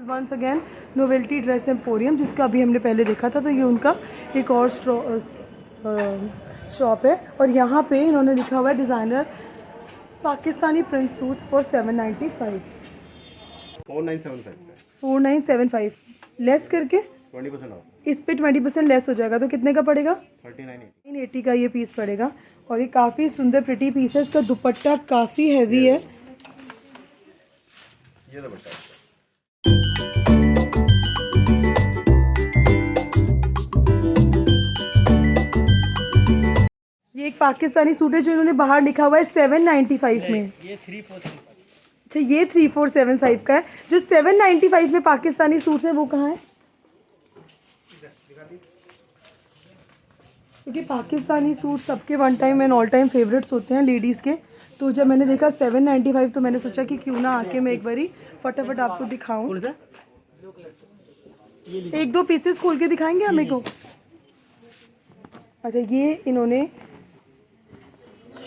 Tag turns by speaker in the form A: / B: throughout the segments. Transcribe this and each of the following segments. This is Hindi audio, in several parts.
A: Once again novelty dress emporium, जिसका अभी हमने पहले देखा था। तो ये उनका एक और शॉप है और यहाँ पे इन्होंने लिखा हुआ है designer Pakistani print suits for 795 4975 less करके
B: 20% ऑफ।
A: इस पे 20% लेस हो जाएगा। तो कितने का पड़ेगा? 3980 का ये पीस पड़ेगा। और ये काफ़ी सुंदर प्रिटी पीस है। इसका दुपट्टा काफ़ी हैवी है।
B: ये दुपट्टा
A: ये एक पाकिस्तानी सूट है जो इन्होंने बाहर लिखा हुआ है 795 में।
C: ये 3475।
A: अच्छा, ये 3475 का है। जो 795 में पाकिस्तानी सूट है वो कहाँ है? क्योंकि पाकिस्तानी सूट सबके one time and all time favourites होते हैं लेडीज़ के। तो जब मैंने देखा 795 तो मैंने सोचा कि क्यों ना आके मैं एक बारी फटाफट आपको दिखाऊं। एक दो पीसेस खोल के दिखाएंगे हमें को? अच्छा, ये इन्होंने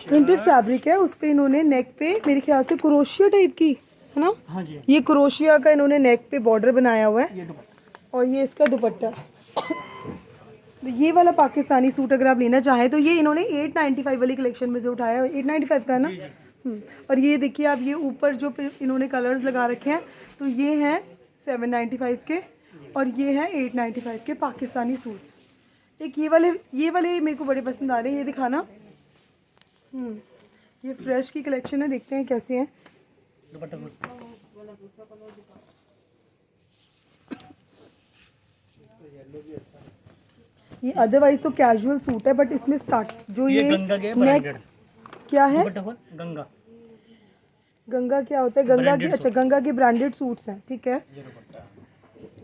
A: प्रिंटेड फैब्रिक है, उस पे इन्होंने नेक पे मेरे ख्याल से क्रोशिया टाइप की है ना?
C: हाँ जी।
A: ये क्रोशिया का इन्होंने नेक पे बॉर्डर बनाया हुआ है और ये इसका दुपट्टा। तो ये वाला पाकिस्तानी सूट अगर आप लेना चाहें तो ये इन्होंने 895 वाली कलेक्शन में से उठाया है। 895 का है ना? और ये देखिए आप, ये ऊपर जो इन्होंने कलर्स लगा रखे हैं तो ये हैं 795 के और ये हैं 895 के पाकिस्तानी सूट्स। एक ये वाले मेरे को बड़े पसंद आ रहे हैं। ये दिखाना। ये फ्रेश की कलेक्शन है, देखते हैं कैसे हैं। ये अदरवाइज तो कैजुअल सूट है बट इसमें स्टार्ट जो ये नेक क्या है?
C: गंगा।
A: गंगा क्या होता है? गंगा की, अच्छा गंगा के ब्रांडेड सूट्स हैं, ठीक है।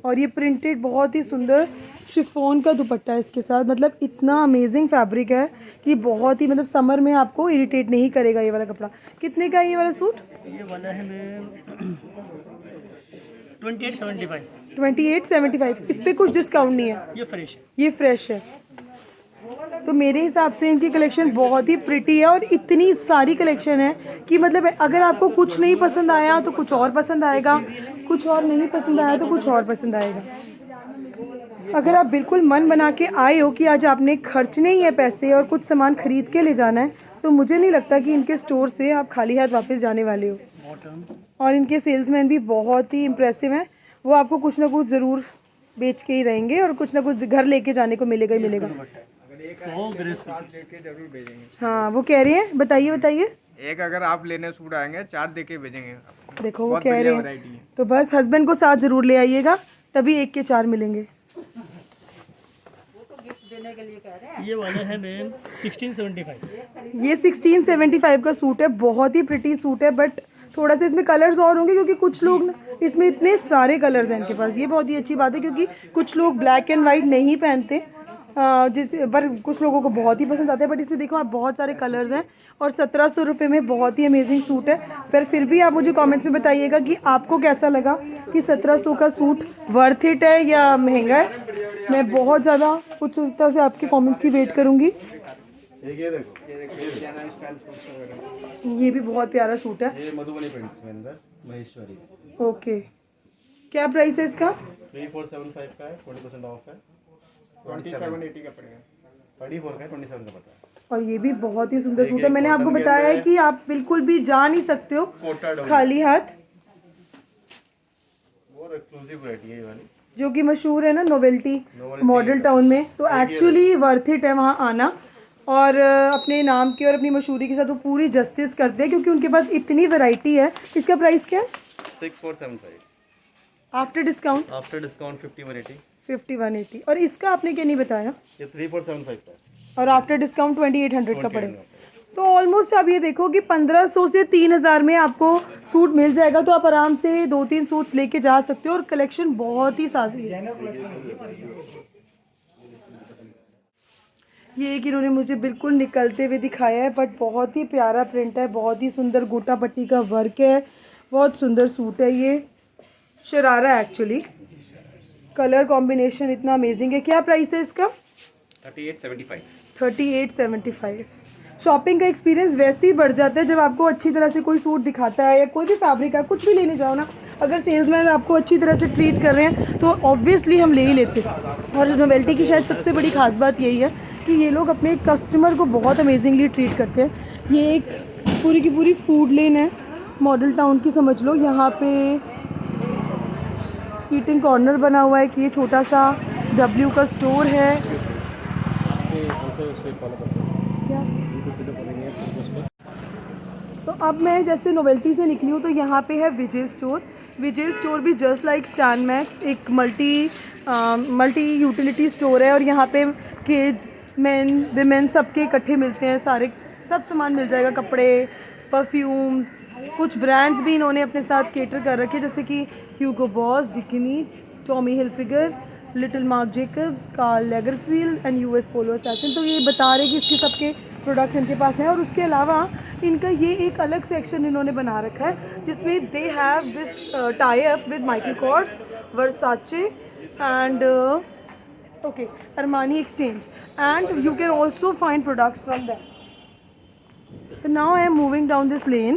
A: और ये प्रिंटेड बहुत ही सुंदर शिफॉन का दुपट्टा है इसके साथ। मतलब इतना अमेजिंग फैब्रिक है कि बहुत ही, मतलब समर में आपको इरिटेट नहीं करेगा ये वाला कपड़ा। कितने का है ये वाला सूट?
C: ये वाला है मैं 2875।
A: 2875। इस पे कुछ डिस्काउंट नहीं है?
C: ये फ्रेश है।
A: ये फ्रेश है। तो मेरे हिसाब से इनकी कलेक्शन बहुत ही प्रिटी है और इतनी सारी कलेक्शन है कि मतलब अगर आपको कुछ नहीं पसंद आया तो कुछ और पसंद आएगा, कुछ और नहीं पसंद आया तो कुछ और पसंद आएगा। अगर आप बिल्कुल मन बना के आए हो कि आज आपने खर्चने ही है पैसे और कुछ सामान खरीद के ले जाना है, तो मुझे नहीं लगता कि इनके स्टोर से आप खाली हाथ वापस जाने वाले हो। और इनके सेल्समैन भी बहुत ही इम्प्रेसिव हैं। वो आपको कुछ ना कुछ ज़रूर बेच के ही रहेंगे और कुछ ना कुछ घर लेके जाने को मिलेगा ही मिलेगा।
B: जरूर भेजेंगे।
A: हाँ, वो कह रहे हैं, बताइए।
B: एक अगर आप लेने सूट आएंगे 4 देके भेजेंगे।
A: देखो वो कह रहे हैं, तो बस हस्बैंड को साथ जरूर ले आइएगा, तभी 1 के 4 मिलेंगे।
C: ये वाला है मैम 1675।
A: ये 1675 का सूट है। बहुत ही प्रिटी सूट है बट थोड़ा सा इसमें कलर्स और होंगे क्योंकि कुछ लोग ना, इसमें इतने सारे कलर्स हैं इनके पास। ये बहुत ही अच्छी बात है क्योंकि कुछ लोग ब्लैक एंड वाइट नहीं पहनते, पर कुछ लोगों को बहुत ही पसंद आता है। बट इसमें देखो आप, बहुत सारे कलर्स हैं और 1700 रुपये में बहुत ही अमेजिंग सूट है। पर फिर भी आप मुझे कमेंट्स में बताइएगा कि आपको कैसा लगा, कि 1700 का सूट वर्थ इट है या महंगा है। मैं बहुत ज़्यादा उत्सुकता से आपके कमेंट्स की वेट करूँगी।
B: ये देखो,
A: ये भी बहुत प्यारा सूट है।
B: ये मधुबनी प्रिंट्स में अंदर महेश्वरी।
A: ओके, क्या प्राइस है इसका?
B: 3475 का है, 20% ऑफ है। 2780 का पड़ेगा। 34 का है, 27 का पड़ता है।
A: और ये भी बहुत ही सुंदर सूट है। मैंने आपको बताया है कि आप बिल्कुल भी जा नहीं सकते हो खाली हाथ।
B: बहुत एक्सक्लूसिव वैरायटी है ये वाली,
A: जो कि मशहूर है ना नोवेल्टी मॉडल टाउन में। तो एक्चुअली वर्थ इट है वहाँ आना और अपने नाम की और अपनी मशहूरी के साथ वो पूरी जस्टिस करते हैं क्योंकि उनके पास इतनी वैरायटी है। इसका प्राइस क्या है?
B: 6475
A: आफ्टर डिस्काउंट।
B: After discount 5180।
A: 5180। और इसका आपने क्या नहीं बताया?
B: ये 3475 का है
A: और आफ्टर डिस्काउंट 2800 का पड़ेगा। तो ऑलमोस्ट आप ये देखो कि 1500 से 3000 में आपको सूट मिल जाएगा। तो आप आराम से 2-3 सूट्स लेके जा सकते हो और कलेक्शन बहुत ही सारी है। ये एक इन्होंने मुझे बिल्कुल निकलते हुए दिखाया है बट बहुत ही प्यारा प्रिंट है, बहुत ही सुंदर गोटा पट्टी का वर्क है, बहुत सुंदर सूट है। ये शरारा एक्चुअली, कलर कॉम्बिनेशन इतना अमेजिंग है। क्या प्राइस है इसका?
B: 3875।
A: 3875। शॉपिंग का एक्सपीरियंस वैसे ही बढ़ जाता है जब आपको अच्छी तरह से कोई सूट दिखाता है या कोई भी फैब्रिक है, कुछ भी लेने जाओ ना, अगर सेल्समैन आपको अच्छी तरह से ट्रीट कर रहे हैं तो ऑब्वियसली हम ले ही लेते हैं। और नोवेल्टी की शायद सबसे बड़ी खास बात यही है कि ये लोग अपने कस्टमर को बहुत अमेजिंगली ट्रीट करते हैं। ये एक पूरी की पूरी फूड लेन है, मॉडल टाउन की समझ लो। यहाँ पे ईटिंग कॉर्नर बना हुआ है कि ये छोटा सा W का स्टोर है। क्या तो अब मैं जैसे नोवेल्टी से निकली हूँ तो यहाँ पे है विजय स्टोर। विजय स्टोर भी जस्ट लाइक स्टैंड मैक्स एक मल्टी यूटिलिटी स्टोर है। और यहाँ पे किड्स, मेन, विमेन सबके इकट्ठे मिलते हैं, सारे सब सामान मिल जाएगा, कपड़े, परफ्यूम्स, कुछ ब्रांड्स भी इन्होंने अपने साथ केटर कर रखे जैसे कि ह्यूगो बॉस, डिकिनी, Tommy Hilfiger, Little Marc Jacobs, Karl Lagerfeld and US Polo Assassin. तो ये बता रहे कि इसके सबके प्रोडक्ट्स इनके पास हैं। और उसके अलावा इनका ये एक अलग सेक्शन इन्होंने बना रखा है जिसमें they have this tie up with Michael Kors, Versace and okay Armani Exchange and you can also find products from that. So now I am moving down this lane.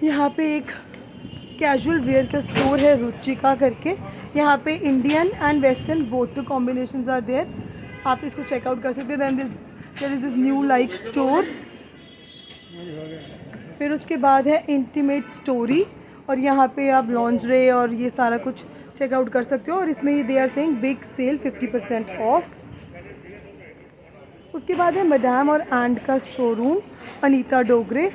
A: यहाँ पे एक कैजुअल वेयर का स्टोर है रुचिका करके। यहाँ पे Indian and western both the combinations are there, आप इसको चेकआउट कर सकते हैं। Then there is this new like store. फिर उसके बाद है इंटीमेट स्टोरी और यहाँ पे आप लॉन्जरे और ये सारा कुछ चेकआउट कर सकते हो। और इसमें they are saying big sale 50% off. उसके बाद है मडाम और एंड का शोरूम, अनीता डोगरे।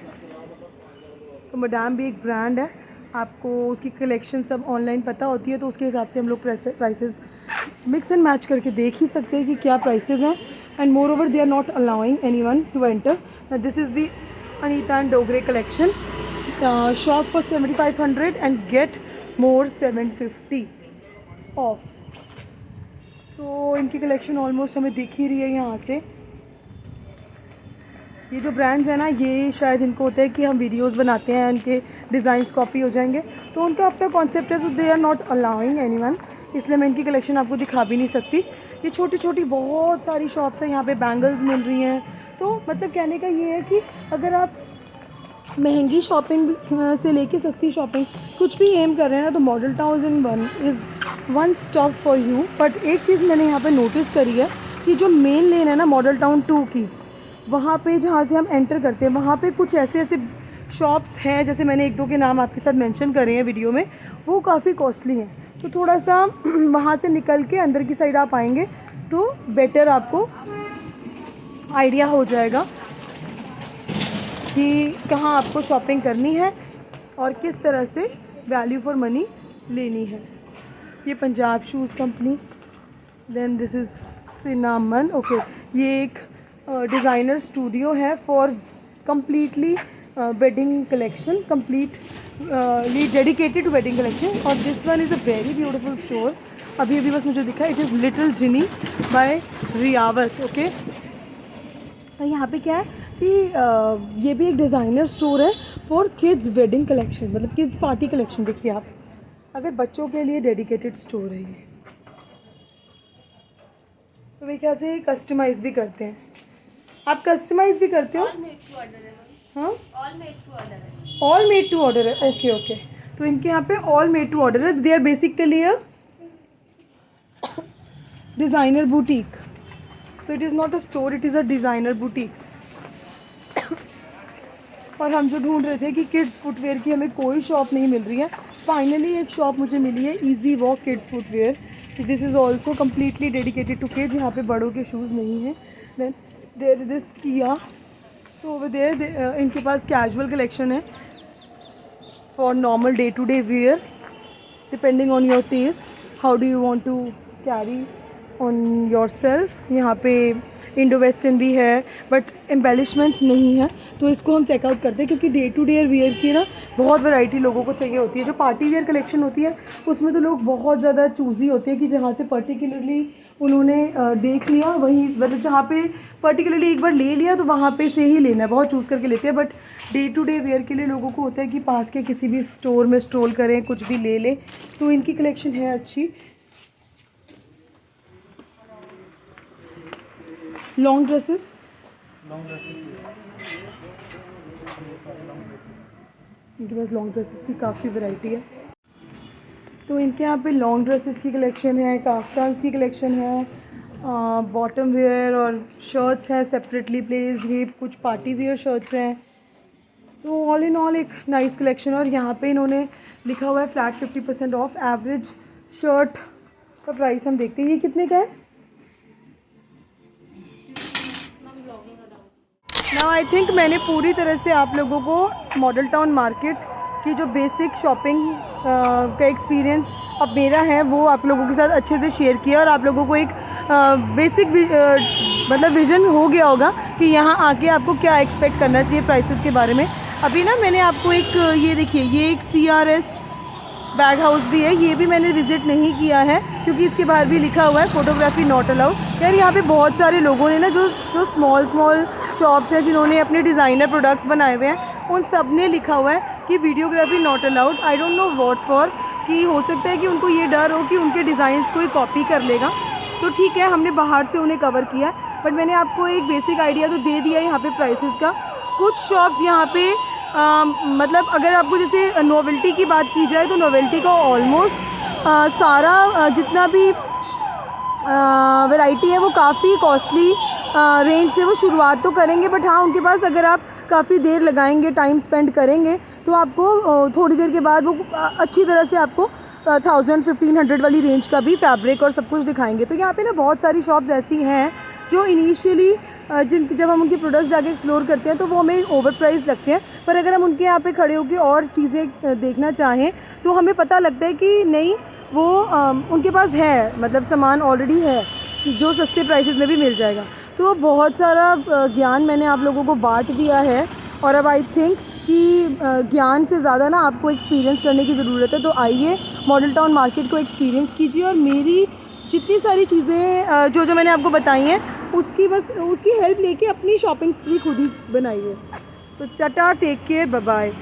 A: तो मडाम भी एक ब्रांड है, आपको उसकी कलेक्शन सब ऑनलाइन पता होती है तो उसके हिसाब से हम लोग प्राइसेस मिक्स एंड मैच करके देख ही सकते हैं कि क्या प्राइसेस हैं। And moreover they are not allowing anyone to enter. This is the Anita and Dongre collection. Shop for 7500 and get more 750 off. तो इनकी कलेक्शन ऑलमोस्ट हमें दिख ही रही है यहाँ से। ये जो ब्रांड्स हैं ना, ये शायद इनको होता है कि हम वीडियोस बनाते हैं, इनके डिज़ाइंस कॉपी हो जाएंगे, तो उनका अपना कॉन्सेप्ट है, तो they are not allowing anyone, इसलिए मैं इनकी कलेक्शन आपको दिखा भी नहीं सकती। ये छोटी छोटी बहुत सारी शॉप्स हैं, यहाँ पे बैंगल्स मिल रही हैं। तो मतलब कहने का ये है कि अगर आप महंगी शॉपिंग से लेके सस्ती शॉपिंग कुछ भी एम कर रहे हैं ना, तो model town is one stop for you. But एक चीज़ मैंने यहाँ पे नोटिस करी है कि जो मेन लेन है ना मॉडल टाउन 2 की, वहाँ पे जहाँ से हम एंटर करते हैं वहाँ पे कुछ ऐसे शॉप्स हैं, जैसे मैंने एक दो के नाम आपके साथ मेंशन करे हैं वीडियो में, वो काफ़ी कॉस्टली हैं। तो थोड़ा सा वहाँ से निकल के अंदर की साइड आप आएंगे तो बेटर आपको आइडिया हो जाएगा कि कहाँ आपको शॉपिंग करनी है और किस तरह से वैल्यू फॉर मनी लेनी है। ये Punjab shoes company, then this is cinnamon. Okay, ये एक डिज़ाइनर स्टूडियो है for completely wedding collection, completely dedicated to wedding collection. और this one is a very beautiful store. अभी बस मुझे दिखा, it is little Jinny by Riyawat. Okay, तो यहाँ पे क्या है कि ये भी एक डिज़ाइनर स्टोर है फॉर किड्स वेडिंग कलेक्शन, मतलब किड्स पार्टी कलेक्शन। देखिए आप, अगर बच्चों के लिए डेडिकेटेड स्टोर है ये, तो मेरे ख्याल से कस्टमाइज़ भी करते हैं। आप कस्टमाइज़ भी करते हो? हाँ, ऑल मेड टू ऑर्डर है। ओके ओके, तो इनके यहाँ पे ऑल मेड टू ऑर्डर है। They are basically a designer boutique, so it is not a store, it is a designer boutique. और हम जो ढूंढ रहे थे कि किड्स फुटवेयर की हमें कोई शॉप नहीं मिल रही है, फाइनली एक शॉप मुझे मिली है, easy walk kids footwear. This is also completely dedicated to kids. यहाँ पे बड़ों के शूज़ नहीं हैं। देन देयर इज दिस किया, तो ओवर देयर इनके पास कैजुअल कलेक्शन है for normal day to day wear, depending on your taste, how do you want to carry on yourself. यहाँ पे इंडो वेस्टर्न भी है बट एम्बेलिशमेंट्स नहीं है, तो इसको हम चेकआउट करते हैं क्योंकि डे टू डे वेयर की ना बहुत वैरायटी लोगों को चाहिए होती है। जो पार्टी वेयर कलेक्शन होती है उसमें तो लोग बहुत ज़्यादा चूज़ी होते हैं कि जहाँ से पर्टिकुलरली उन्होंने देख लिया वहीं, मतलब जहाँ पे पर्टिकुलरली एक बार ले लिया तो वहाँ पे से ही लेना है, बहुत चूज़ करके लेते हैं। But day to day wear के लिए लोगों को होता है कि पास के किसी भी स्टोर में स्ट्रोल करें, कुछ भी ले लें, तो इनकी कलेक्शन है अच्छी। लॉन्ग ड्रेसेस, इनके पास लॉन्ग ड्रेसेस की काफ़ी वैरायटी है। तो इनके यहाँ पे लॉन्ग ड्रेसेस की कलेक्शन है, काफ्तान्स की कलेक्शन है, बॉटम वेयर और शर्ट्स हैं सेपरेटली प्लेस्ड, ये कुछ पार्टी वेयर शर्ट्स हैं। तो ऑल इन ऑल एक नाइस कलेक्शन। और यहाँ पे इन्होंने लिखा हुआ है फ्लैट 50% ऑफ। एवरेज शर्ट का प्राइस हम देखते हैं, ये कितने का है? नाउ आई थिंक मैंने पूरी तरह से आप लोगों को मॉडल टाउन मार्केट की जो बेसिक शॉपिंग का एक्सपीरियंस अब मेरा है वो आप लोगों के साथ अच्छे से शेयर किया, और आप लोगों को एक बेसिक मतलब विज़न हो गया होगा कि यहाँ आके आपको क्या एक्सपेक्ट करना चाहिए प्राइसेस के बारे में। अभी ना मैंने आपको एक ये देखिए, ये एक CRS बैग हाउस भी है, ये भी मैंने विज़िट नहीं किया है क्योंकि इसके बाहर भी लिखा हुआ है फोटोग्राफी नॉट अलाउड। यार यहाँ पे बहुत सारे लोगों ने ना जो स्मॉल शॉप्स हैं जिन्होंने अपने डिज़ाइनर प्रोडक्ट्स बनाए हुए हैं, उन सब ने लिखा हुआ है कि videography not allowed. I don't know what for, कि हो सकता है कि उनको ये डर हो कि उनके डिज़ाइंस कोई कॉपी कर लेगा। तो ठीक है, हमने बाहर से उन्हें कवर किया, बट मैंने आपको एक बेसिक आइडिया तो दे दिया यहाँ पे प्राइसेस का। कुछ शॉप्स यहाँ पे मतलब अगर आपको जैसे नोवेल्टी की बात की जाए तो नोवेल्टी का ऑलमोस्ट सारा जितना भी वैरायटी है वो काफ़ी कॉस्टली रेंज से वो शुरुआत तो करेंगे, बट हाँ उनके पास अगर आप काफ़ी देर लगाएंगे, टाइम स्पेंड करेंगे, तो आपको थोड़ी देर के बाद वो अच्छी तरह से आपको 1000-1500 वाली रेंज का भी फैब्रिक और सब कुछ दिखाएंगे। तो यहाँ पे ना बहुत सारी शॉप्स ऐसी हैं जो इनिशियली जब हम उनके प्रोडक्ट्स जाके एक्सप्लोर करते हैं तो वो हमें ओवर प्राइस लगते हैं, पर अगर हम उनके यहाँ पे खड़े होकर और चीज़ें देखना चाहें तो हमें पता लगता है कि नहीं, वो उनके पास है, मतलब सामान ऑलरेडी है जो सस्ते प्राइसेस में भी मिल जाएगा। तो बहुत सारा ज्ञान मैंने आप लोगों को बांट दिया है, और अब आई थिंक कि ज्ञान से ज़्यादा ना आपको एक्सपीरियंस करने की ज़रूरत है। तो आइए मॉडल टाउन मार्केट को एक्सपीरियंस कीजिए, और मेरी जितनी सारी चीज़ें जो मैंने आपको बताई हैं उसकी हेल्प लेके अपनी शॉपिंग स्प्री खुद ही बनाइए। तो tata, take care, bye bye.